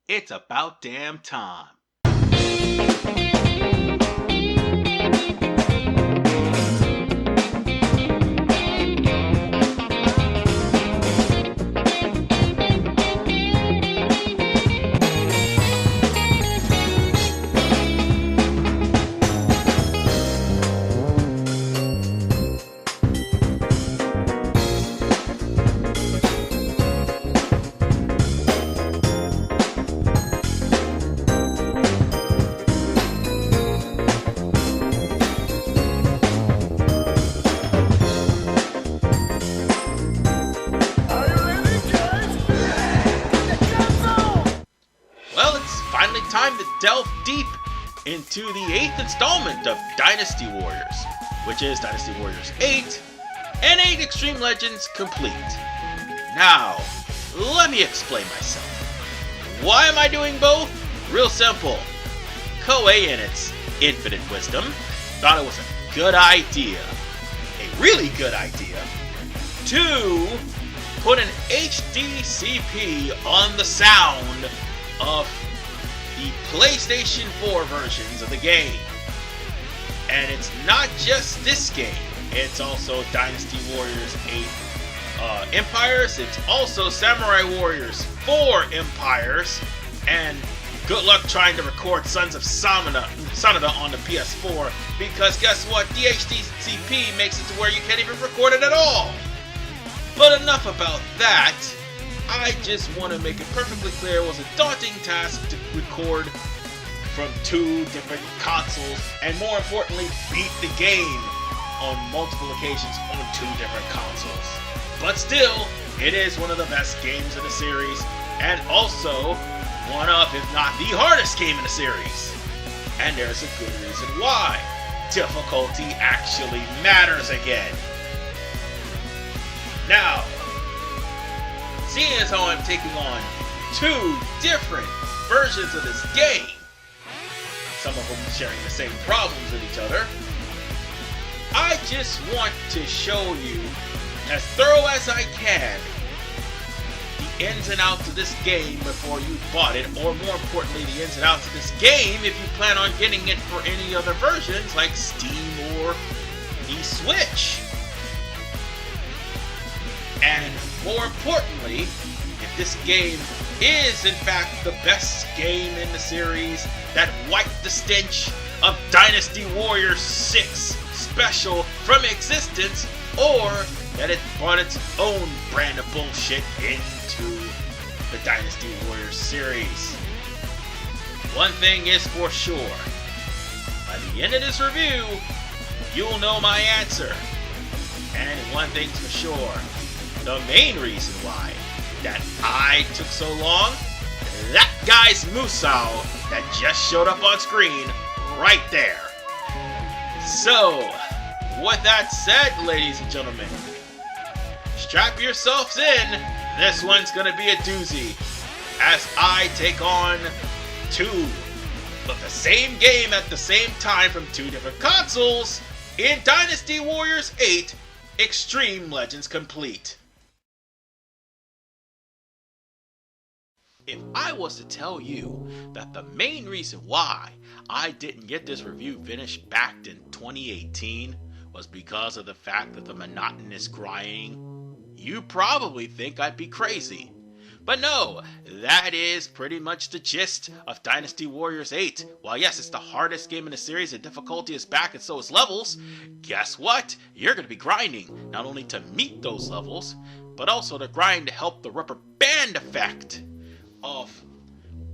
It's about damn time. Well, it's finally time to delve deep into the 8th installment of Dynasty Warriors, which is Dynasty Warriors 8 and 8 Extreme Legends Complete. Now, let me explain myself. Why am I doing both? Real simple. Koei, in its infinite wisdom, thought it was a good idea, a really good idea, to put an HDCP on the sound of the PlayStation 4 versions of the game. And it's not just this game, it's also Dynasty Warriors 8 Empires, it's also Samurai Warriors 4 Empires, and good luck trying to record Sons of Sanada on the PS4, because guess what, the HDCP makes it to where you can't even record it at all. But enough about that. I just want to make it perfectly clear it was a daunting task to record from 2 different consoles, and more importantly, beat the game on multiple occasions on 2 different consoles. But still, it is one of the best games in the series, and also one of, if not the hardest game in the series. And there's a good reason why. Difficulty actually matters again. Now, seeing as how I'm taking on 2 different versions of this game, some of them sharing the same problems with each other, I just want to show you, as thorough as I can, the ins and outs of this game before you bought it, or more importantly, the ins and outs of this game if you plan on getting it for any other versions like Steam or the Switch. And more importantly, if this game is in fact the best game in the series that wiped the stench of Dynasty Warriors 6 Special from existence, or that it brought its own brand of bullshit into the Dynasty Warriors series. One thing is for sure, by the end of this review, you'll know my answer. And one thing's for sure, the main reason why that I took so long, that guy's Musou that just showed up on screen right there. So, with that said, ladies and gentlemen, strap yourselves in. This one's gonna be a doozy, as I take on 2 of the same game at the same time from 2 different consoles in Dynasty Warriors 8 Extreme Legends Complete. If I was to tell you that the main reason why I didn't get this review finished back in 2018 was because of the fact of the monotonous grinding, you probably think I'd be crazy. But no, that is pretty much the gist of Dynasty Warriors 8. While yes, it's the hardest game in the series and difficulty is back and so is levels, guess what? You're going to be grinding, not only to meet those levels, but also to grind to help the rubber band effect of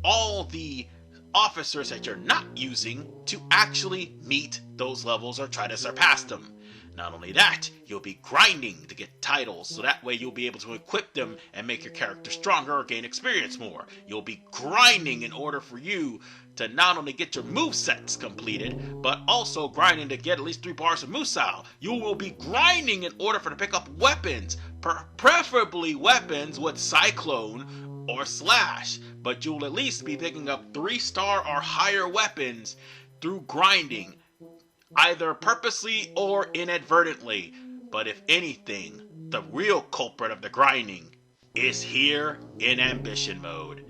all the officers that you're not using to actually meet those levels or try to surpass them. Not only that, you'll be grinding to get titles, so that way you'll be able to equip them and make your character stronger or gain experience more. You'll be grinding in order for you to not only get your movesets completed, but also grinding to get at least 3 bars of Musou. You will be grinding in order for to pick up weapons, preferably weapons with Cyclone or Slash, but you'll at least be picking up 3-star or higher weapons through grinding, either purposely or inadvertently. But if anything, the real culprit of the grinding is here in ambition mode,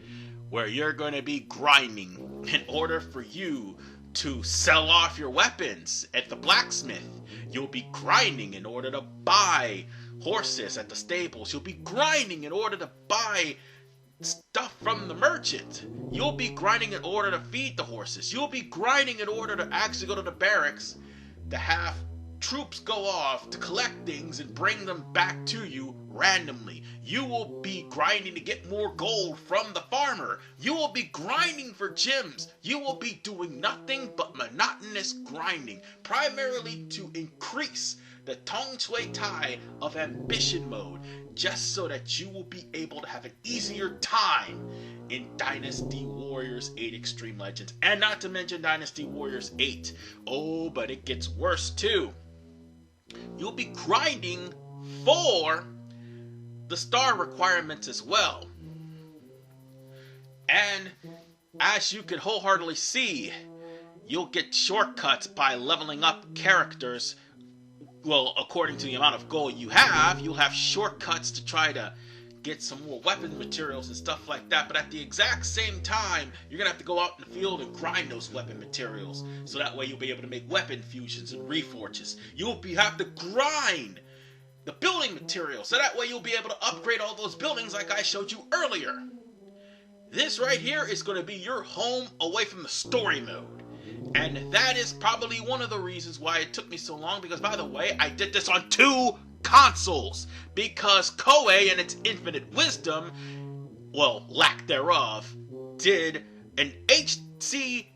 where you're going to be grinding in order for you to sell off your weapons at the blacksmith. You'll be grinding in order to buy horses at the stables. You'll be grinding in order to buy stuff from the merchant. You'll be grinding in order to feed the horses. You'll be grinding in order to actually go to the barracks to have troops go off to collect things and bring them back to you randomly. You will be grinding to get more gold from the farmer. You will be grinding for gems. You will be doing nothing but monotonous grinding, primarily to increase the Tong Shui Tai of ambition mode, just so that you will be able to have an easier time in Dynasty Warriors 8 Extreme Legends, and not to mention Dynasty Warriors 8. Oh, but it gets worse too. You'll be grinding for the star requirements as well. And as you can wholeheartedly see, you'll get shortcuts by leveling up characters. Well, according to the amount of gold you have, you'll have shortcuts to try to get some more weapon materials and stuff like that. But at the exact same time, you're going to have to go out in the field and grind those weapon materials. So that way you'll be able to make weapon fusions and reforges. You'll have to grind the building materials. So that way you'll be able to upgrade all those buildings like I showed you earlier. This right here is going to be your home away from the story mode. And that is probably one of the reasons why it took me so long, because, by the way, I did this on 2 consoles, because Koei, in its infinite wisdom, well, lack thereof, did an HDCP,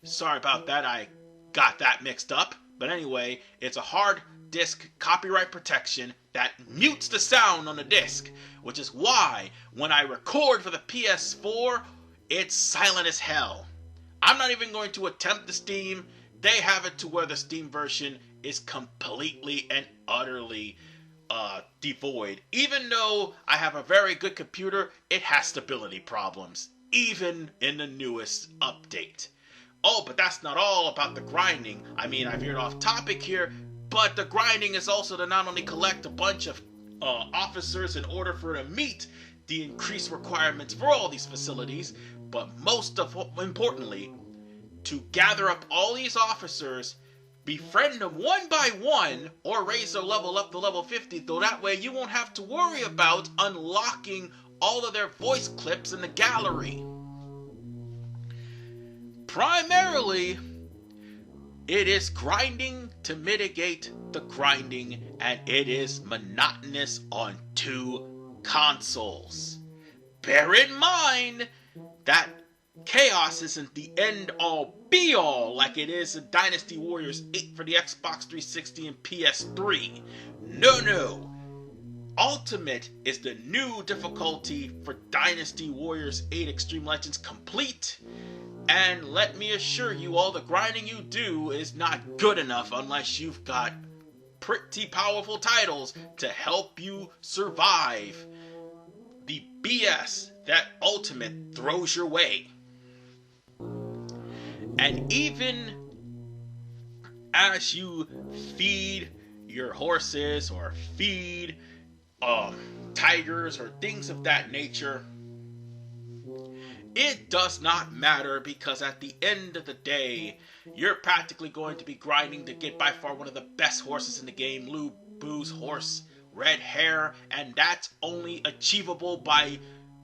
sorry about that, I got that mixed up, but anyway, it's a hard disk copyright protection that mutes the sound on the disc, which is why, when I record for the PS4, it's silent as hell. I'm not even going to attempt the Steam. They have it to where the Steam version is completely and utterly devoid. Even though I have a very good computer, it has stability problems, even in the newest update. Oh, but that's not all about the grinding. I mean, I've veered off topic here, but the grinding is also to not only collect a bunch of officers in order for to meet the increased requirements for all these facilities, but most importantly, to gather up all these officers, befriend them one by one, or raise their level up to level 50, though that way you won't have to worry about unlocking all of their voice clips in the gallery. Primarily, it is grinding to mitigate the grinding, and it is monotonous on 2 consoles. Bear in mind that chaos isn't the end-all be-all like it is in Dynasty Warriors 8 for the Xbox 360 and PS3. No. Ultimate is the new difficulty for Dynasty Warriors 8 Extreme Legends Complete. And let me assure you, all the grinding you do is not good enough unless you've got pretty powerful titles to help you survive the BS that Ultimate throws your way. And even as you feed your horses or feed tigers or things of that nature, it does not matter, because at the end of the day, you're practically going to be grinding to get by far one of the best horses in the game, Lu Bu's horse, Red Hair, and that's only achievable by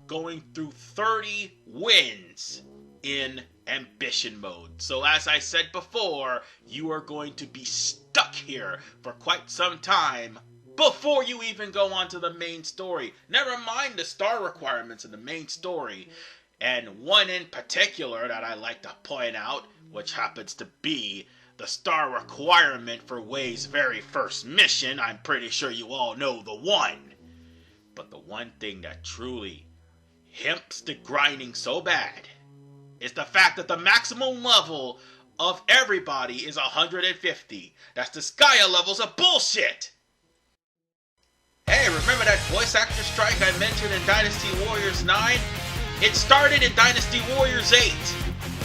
going through 30 wins in ambition mode. So as I said before, you are going to be stuck here for quite some time before you even go on to the main story. Never mind the star requirements in the main story. And one in particular that I like to point out, which happens to be the star requirement for Wei's very first mission. I'm pretty sure you all know the one. But the one thing that truly himps the grinding so bad is the fact that the maximum level of everybody is 150. That's the Skya levels of bullshit! Hey, remember that voice actor strike I mentioned in Dynasty Warriors 9? It started in Dynasty Warriors 8.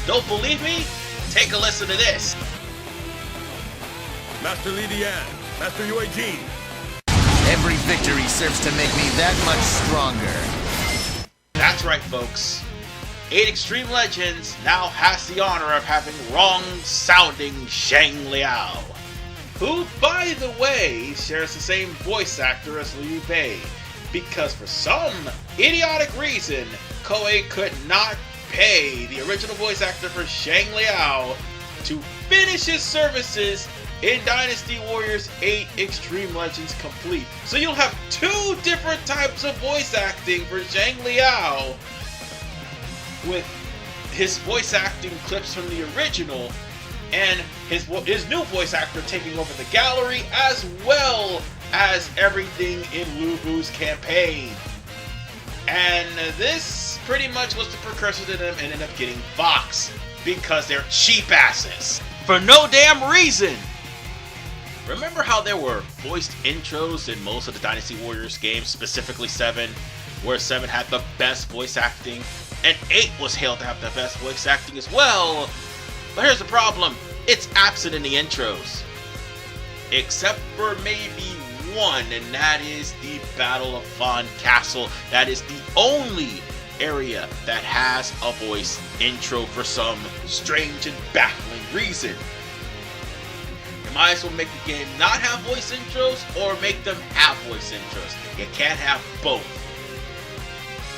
Don't believe me? Take a listen to this. Master Li Dian, Master Yue Jin. Every victory serves to make me that much stronger. That's right, folks. 8 Extreme Legends now has the honor of having wrong-sounding Zhang Liao, who, by the way, shares the same voice actor as Liu Bei, because for some idiotic reason, Koei could not pay the original voice actor for Zhang Liao to finish his services in Dynasty Warriors 8 Extreme Legends Complete. So you'll have 2 different types of voice acting for Zhang Liao, with his voice acting clips from the original and his new voice actor taking over the gallery, as well as everything in Lu Bu's campaign. And this pretty much was the precursor to them ending up getting Fox, because they're cheap asses for no damn reason. Remember how there were voiced intros in most of the Dynasty Warriors games, specifically 7, where 7 had the best voice acting, and 8 was hailed to have the best voice acting as well? But here's the problem, it's absent in the intros. Except for maybe one, and that is the Battle of Fawn Castle. That is the only area that has a voice intro for some strange and baffling reason. You might as well make the game not have voice intros, or make them have voice intros. You can't have both.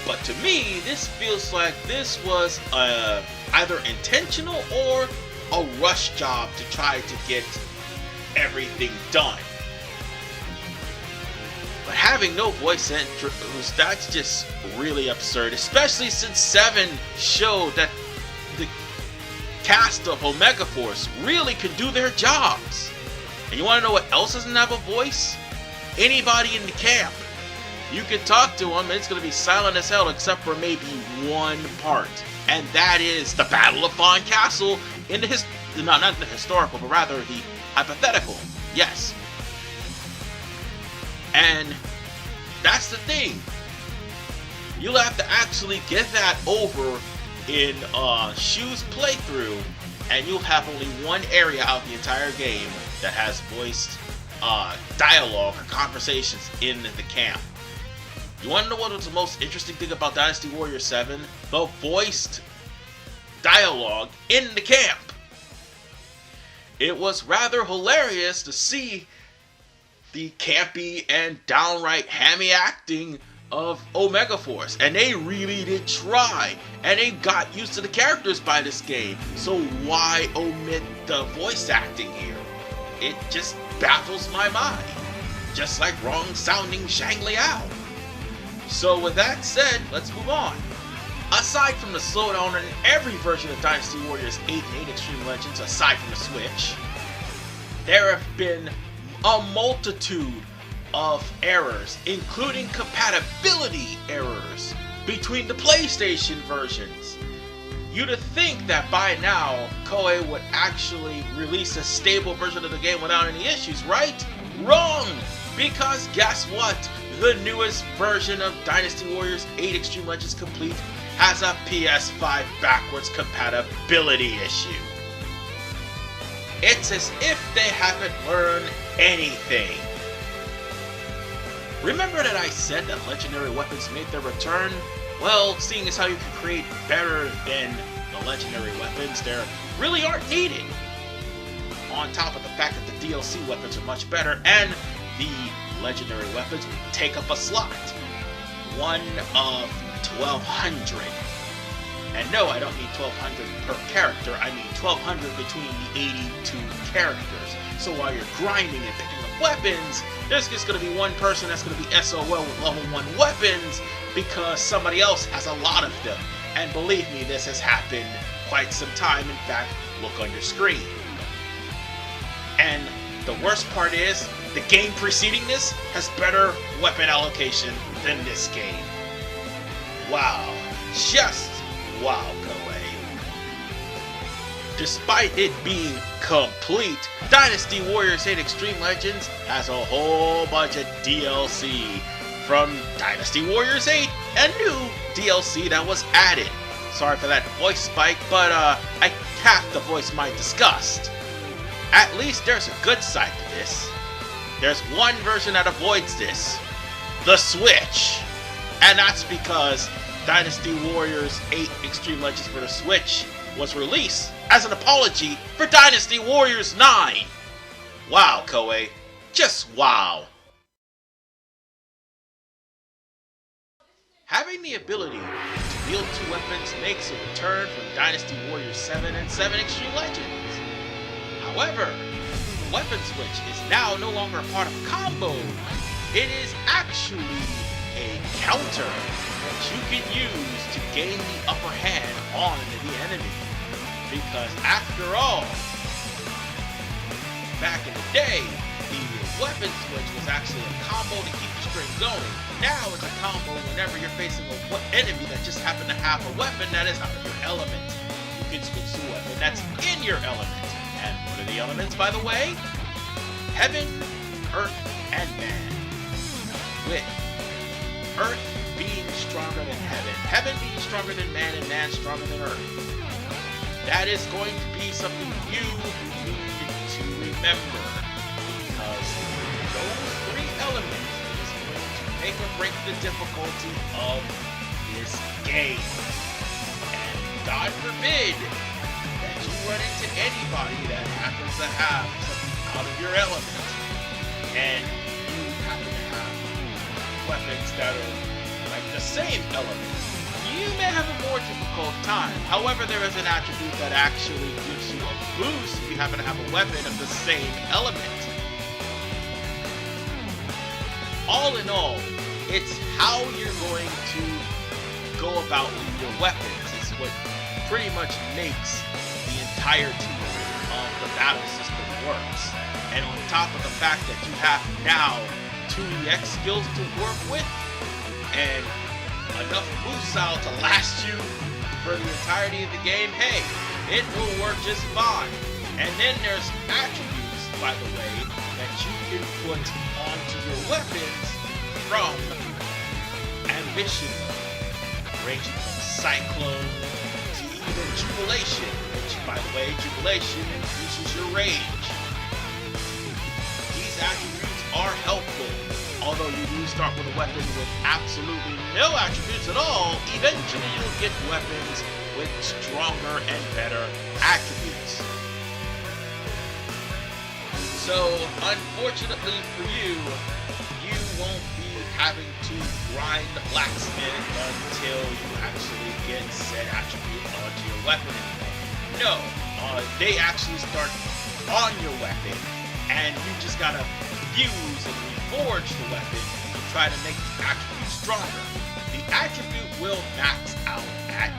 But to me, this feels like this was either intentional or a rush job to try to get everything done. But having no voice intros, that's just really absurd, especially since 7 showed that the cast of Omega Force really could do their jobs. And you want to know what else doesn't have a voice? Anybody in the camp. You can talk to them and it's going to be silent as hell except for maybe one part. And that is the Battle of Fawn Castle in the not the historical, but rather the hypothetical. Yes. And that's the thing. You'll have to actually get that over in Shu's playthrough, and you'll have only one area out the entire game that has voiced dialogue or conversations in the camp. You want to know what was the most interesting thing about Dynasty Warrior 7? The voiced dialogue in the camp. It was rather hilarious to see the campy and downright hammy acting of Omega Force, and they really did try, and they got used to the characters by this game, so why omit the voice acting here? It just baffles my mind, just like wrong-sounding Zhang Liao. So with that said, let's move on. Aside from the slowdown in every version of Dynasty Warriors 8 and 8 Extreme Legends, aside from the Switch, there have been a multitude of errors, including compatibility errors between the PlayStation versions. You'd think that by now, Koei would actually release a stable version of the game without any issues, right? Wrong! Because guess what? The newest version of Dynasty Warriors 8 Extreme Legends Complete has a PS5 backwards compatibility issue. It's as if they haven't learned anything. Remember that I said that legendary weapons made their return? Well, seeing as how you can create better than the legendary weapons, they really aren't needed. On top of the fact that the DLC weapons are much better, and the legendary weapons take up a slot. One of 1,200. And no, I don't mean 1,200 per character, I mean 1,200 between the 82 characters. So while you're grinding and picking up weapons, there's just going to be one person that's going to be SOL with level 1 weapons because somebody else has a lot of them. And believe me, this has happened quite some time. In fact, look on your screen. And the worst part is, the game preceding this has better weapon allocation than this game. Wow. Just wow, Koei. Despite it being complete, Dynasty Warriors 8 Extreme Legends has a whole bunch of DLC from Dynasty Warriors 8 and new DLC that was added. Sorry for that voice spike, but I have to voice my disgust. At least there's a good side to this. There's one version that avoids this. The Switch. And that's because Dynasty Warriors 8 Extreme Legends for the Switch was released as an apology for Dynasty Warriors 9. Wow, Koei. Just wow. Having the ability to wield 2 weapons makes a return from Dynasty Warriors 7 and 7 Extreme Legends. However, the weapon switch is now no longer a part of a combo. It is actually a counter that you can use to gain the upper hand on the enemy. Because after all, back in the day, the weapon switch was actually a combo to keep the string going. Now it's a combo whenever you're facing an enemy that just happened to have a weapon that is out of your element. You can switch to a weapon that's in your element. And what are the elements, by the way? Heaven, Earth, and Man. With Earth being stronger than Heaven, Heaven being stronger than Man, and Man stronger than Earth. That is going to be something you need to remember. Because those 3 elements is going to make or break the difficulty of this game. And God forbid that you run into anybody that happens to have something out of your element, and you happen to have weapons that are like the same element. You may have a more difficult time. However, there is an attribute that actually gives you a boost if you happen to have a weapon of the same element. All in all, it's how you're going to go about with your weapons is what pretty much makes the entirety of the battle system works. And on top of the fact that you have now 2 EX skills to work with, and enough movestyles to last you for the entirety of the game, hey, it will work just fine. And then there's attributes, by the way, that you can put onto your weapons from Ambition, ranging from Cyclone to even Jubilation, which, by the way, Jubilation increases your range. These attributes are helpful. Although you do start with a weapon with absolutely no attributes at all, eventually you'll get weapons with stronger and better attributes. So, unfortunately for you, you won't be having to grind the blacksmith until you actually get said attribute onto your weapon anymore. No, they actually start on your weapon, and you just gotta fuse and reforge the weapon to try to make the attribute stronger. The attribute will max out at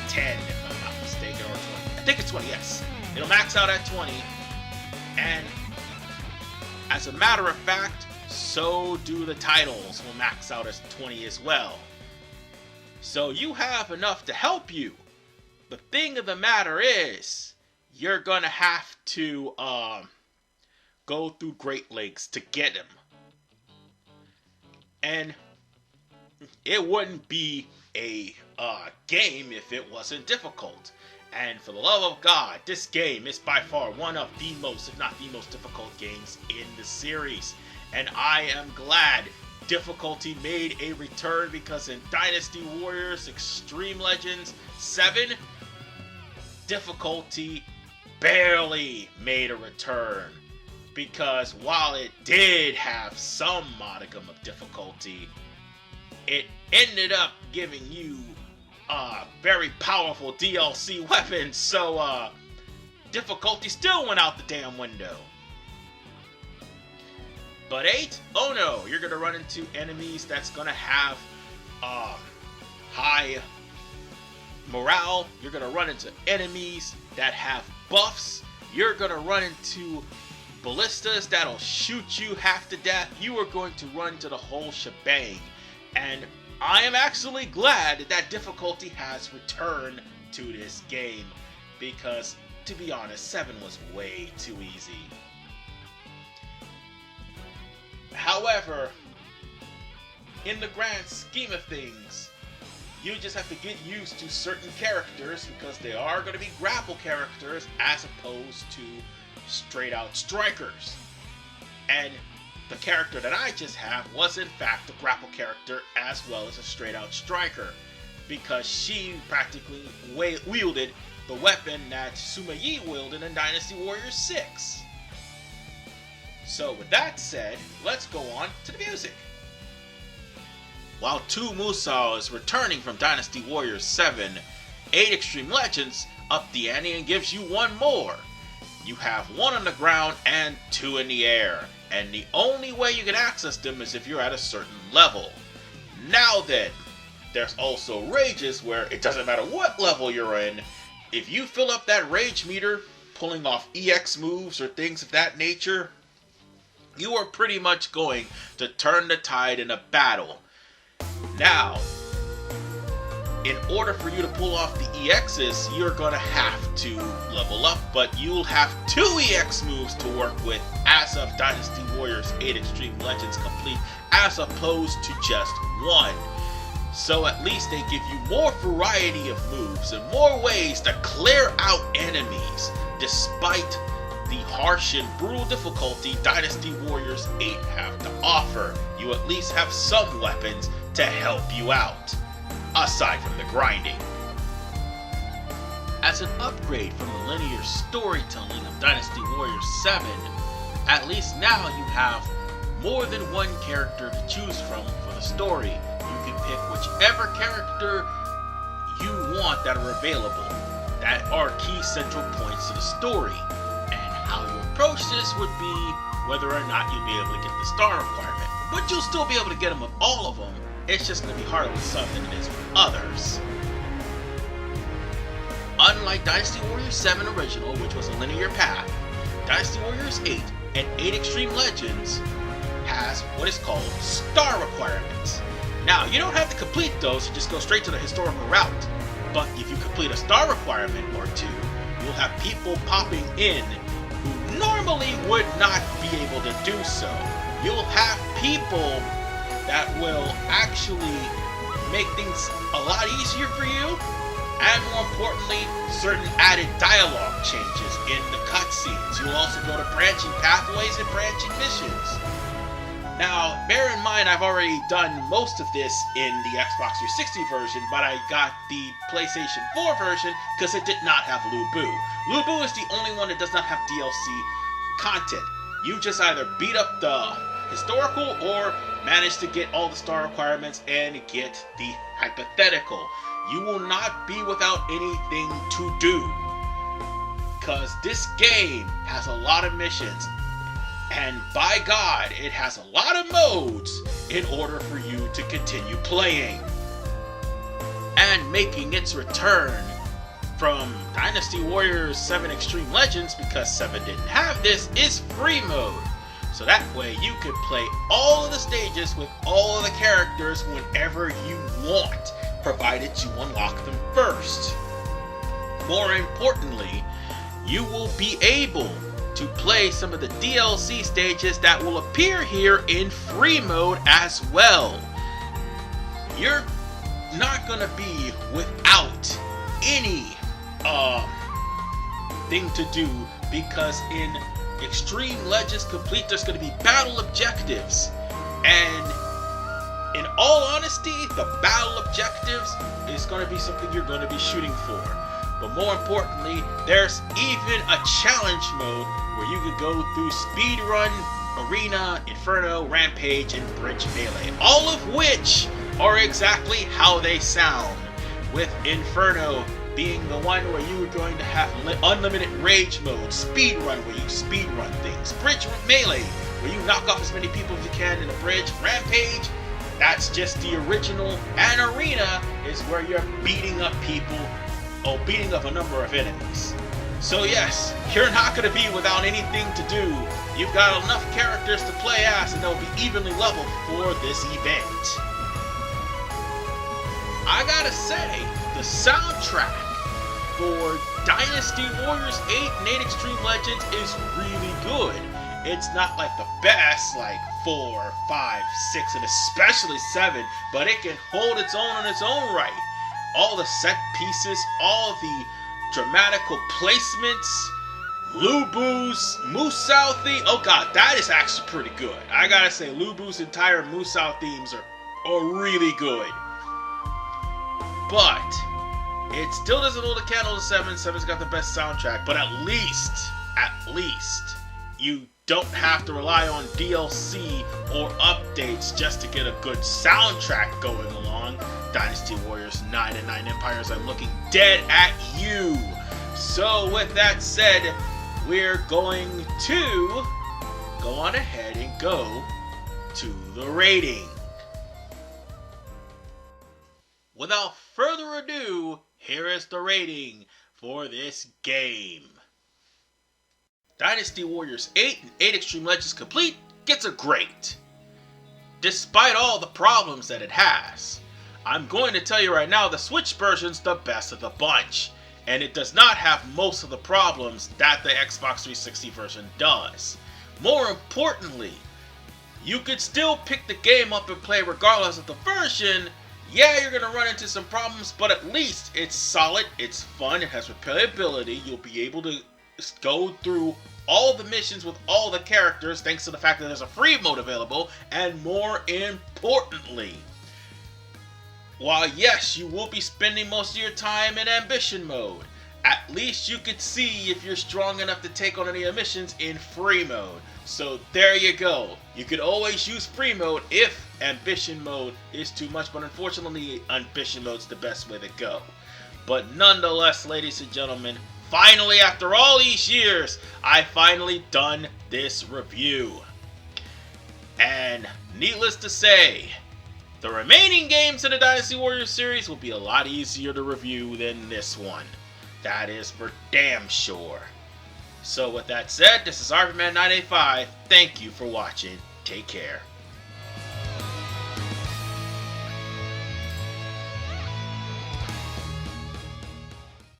10, if I'm not mistaken, or 20. I think it's 20, yes. It'll max out at 20, and as a matter of fact, so do the titles will max out as 20 as well. So you have enough to help you. The thing of the matter is, you're gonna have to go through great lengths to get him. And it wouldn't be a game if it wasn't difficult. And for the love of God, this game is by far one of the most, if not the most difficult games in the series. And I am glad difficulty made a return, because in Dynasty Warriors Extreme Legends 7, difficulty barely made a return. Because while it did have some modicum of difficulty, it ended up giving you very powerful DLC weapons, so difficulty still went out the damn window. But 8, oh no, you're gonna run into enemies that's gonna have high morale. You're gonna run into enemies that have buffs. You're gonna run into ballistas that'll shoot you half to death. You are going to run to the whole shebang. And I am actually glad that that difficulty has returned to this game, because, to be honest, 7 was way too easy. However, in the grand scheme of things, you just have to get used to certain characters, because they are going to be grapple characters as opposed to straight out strikers. And the character that I just have was in fact a grapple character as well as a straight out striker. because she practically wielded the weapon that Suma Yi wielded in Dynasty Warriors 6. So with that said, let's go on to the music. While 2 Musou is returning from Dynasty Warriors 7, 8 Extreme Legends up the ante and gives you 1 more. You have 1 on the ground and 2 in the air, and the only way you can access them is if you're at a certain level. Now then, there's also rages where it doesn't matter what level you're in, if you fill up that rage meter, pulling off EX moves or things of that nature, you are pretty much going to turn the tide in a battle. Now, in order for you to pull off the EXs, you're going to have to level up, but you'll have 2 EX moves to work with as of Dynasty Warriors 8 Extreme Legends Complete, as opposed to just 1. So at least they give you more variety of moves and more ways to clear out enemies, despite the harsh and brutal difficulty Dynasty Warriors 8 have to offer. You at least have some weapons to help you out, aside from the grinding. As an upgrade from the linear storytelling of Dynasty Warriors 7, at least now you have more than 1 character to choose from for the story. You can pick whichever character you want that are available, that are key central points to the story. And how you approach this would be whether or not you'll be able to get the star requirement. But you'll still be able to get them with all of them. It's just going to be harder with some than it is with others. Unlike Dynasty Warriors 7 Original, which was a linear path, Dynasty Warriors 8 and 8 Extreme Legends has what is called star requirements. Now, you don't have to complete those, you just go straight to the historical route. But if you complete a star requirement or 2, you'll have people popping in who normally would not be able to do so. You'll have people that will actually make things a lot easier for you, and more importantly, certain added dialogue changes in the cutscenes. You'll also go to branching pathways and branching missions. Now, bear in mind I've already done most of this in the Xbox 360 version, but I got the PlayStation 4 version because it did not have Lu Bu. Lu Bu is the only one that does not have DLC content. You just either beat up the historical or manage to get all the star requirements and get the hypothetical. You will not be without anything to do, because this game has a lot of missions, and by God, it has a lot of modes in order for you to continue playing. And making its return from Dynasty Warriors 7 Extreme Legends, because 7 didn't have this, is free mode. So that way you can play all of the stages with all of the characters whenever you want, provided you unlock them first. More importantly, you will be able to play some of the DLC stages that will appear here in free mode as well. You're not gonna be without any thing to do, because in Extreme Legends Complete there's going to be battle objectives, and in all honesty, the battle objectives is going to be something you're going to be shooting for. But more importantly, there's even a challenge mode where you could go through speedrun, arena, inferno, rampage, and bridge melee, all of which are exactly how they sound, with inferno being the one where you are going to have unlimited rage mode, speedrun where you speedrun things, bridge melee where you knock off as many people as you can in a bridge, rampage, that's just the original, and arena is where you're beating up people, or beating up a number of enemies. So yes, you're not going to be without anything to do. You've got enough characters to play as, and they'll be evenly leveled for this event. I gotta say, the soundtrack for Dynasty Warriors 8 and 8 Extreme Legends is really good. It's not like the best, like 4, 5, 6, and especially 7, but it can hold its own on its own right. All the set pieces, all the dramatical placements, Lu Bu's Musou theme. Oh god, that is actually pretty good. I gotta say, Lu Bu's entire Musou themes are really good. but it still doesn't hold a candle to 7. 7's got the best soundtrack, but at least, you don't have to rely on DLC or updates just to get a good soundtrack going along. Dynasty Warriors 9 and 9 Empires are looking dead at you. So with that said, we're going to go on ahead and go to the rating. Without further ado, here is the rating for this game. Dynasty Warriors 8 and 8 Xtreme Legends Complete gets a great, despite all the problems that it has. I'm going to tell you right now, the Switch version's the best of the bunch, and it does not have most of the problems that the Xbox 360 version does. More importantly, you could still pick the game up and play regardless of the version. Yeah, you're going to run into some problems, but at least it's solid, it's fun, it has replayability. You'll be able to go through all the missions with all the characters thanks to the fact that there's a free mode available, and more importantly, while yes, you will be spending most of your time in ambition mode, at least you could see if you're strong enough to take on any missions in free mode. So there you go. You could always use free mode if ambition mode is too much, but unfortunately ambition mode's the best way to go. But nonetheless, ladies and gentlemen, finally, after all these years, I finally done this review. And needless to say, the remaining games in the Dynasty Warriors series will be a lot easier to review than this one. That is for damn sure. So with that said, this is RVman985. Thank you for watching. Take care.